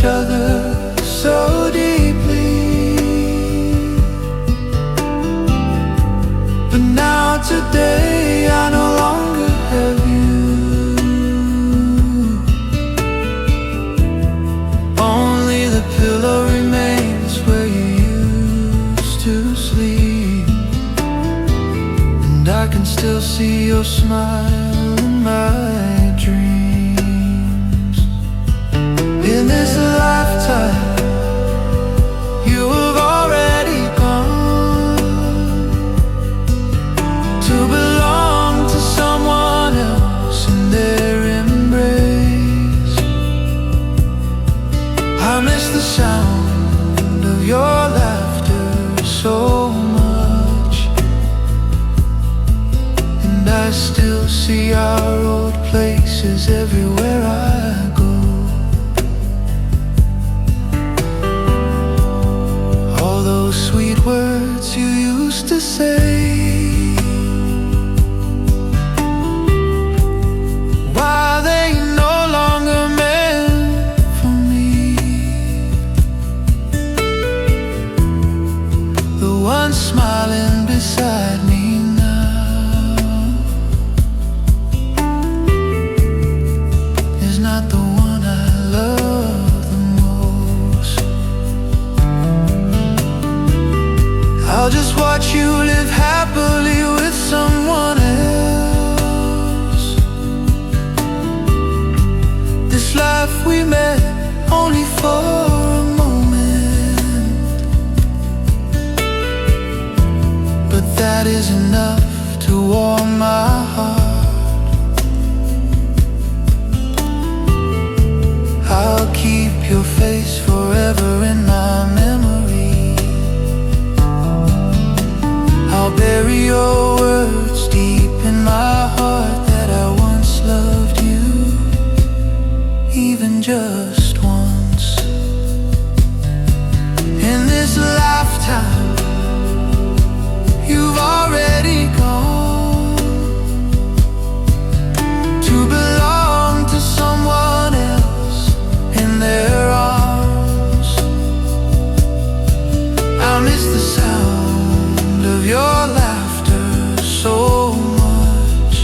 each other so deeply. But now today I no longer have you. Only the pillow remains where you used to sleep, and I can still see your smile in my dreams. In this lifetime, you have already gone to belong to someone else in their embrace. I miss the sound of your laughter so much, and I still see our old places everywhere I go. All those sweet words you used to say, why they no longer meant for me. The one smiling beside me now is not the one I love the most. I'll just watch you live happily with someone else. This life we met only for a moment, but that is enough to warm my heart. I'll keep your face forever in my memory. I'll bury your words deep in my heart, that I once loved you, even just once. In this lifetime, you've already gone to belong to someone else in their arms. I miss the sound of your laughter so much,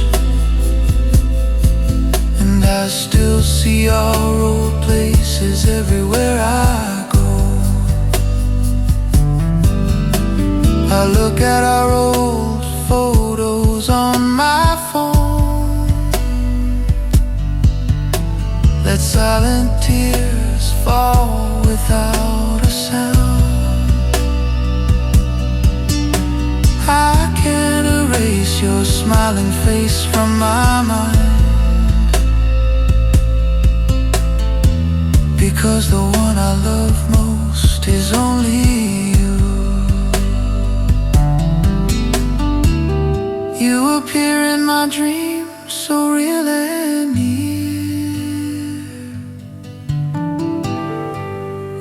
and I still see our old places everywhere I go. I look at our old photos on my phone, let silent tears fall without a sound. I can't erase your smiling face from my mind, because the one I love most is only you. You appear in my dreams so real and near.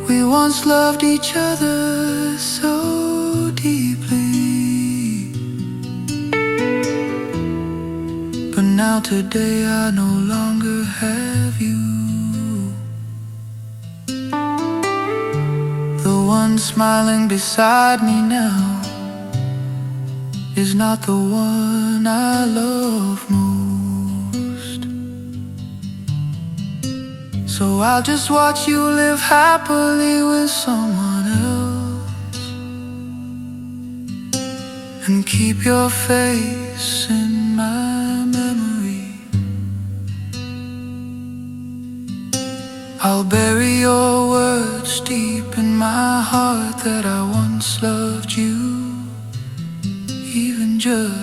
We once loved each other so deeply, but now today I no longer have you. The one smiling beside me now is not the one I love most. So I'll just watch you live happily with someone else, and keep your face in my memory. I'll bury your words deep in my heart, that I once loved you, even just